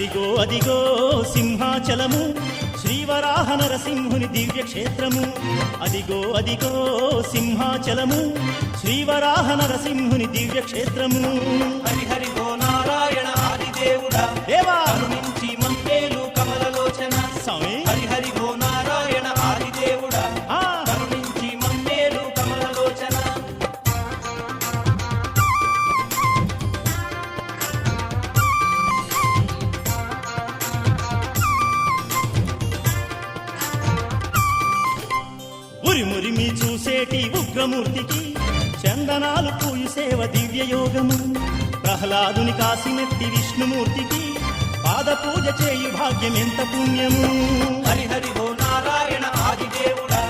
అదిగో అదిగో సింహాచలము శ్రీవరాహ నరసింహుని దివ్యక్షేత్రము. అదిగో అదిగో సింహాచలము శ్రీవరాహ నరసింహుని దివ్యక్షేత్రము. హరి హరి ఓ నారాయణ ఆదిదేవుడా దేవా కరుణించి మమ్మేలు కమలలోచన. స్వామి హరి హరి ఓ నారాయణ ఆదిదేవుడా కరుణించి మమ్మేలు కమలలోచన. ఉరిమురిమి చూసేటి ఉగ్రమూర్తికి చందనాలు పూయు సేవ దివ్యయోగము. ప్రహ్లాదుని కాసినట్టి విష్ణుమూర్తికి పాద పూజ చేయు భాగ్యం ఎంత పుణ్యము. హరి హరి ఓ నారాయణ ఆదిదేవుడా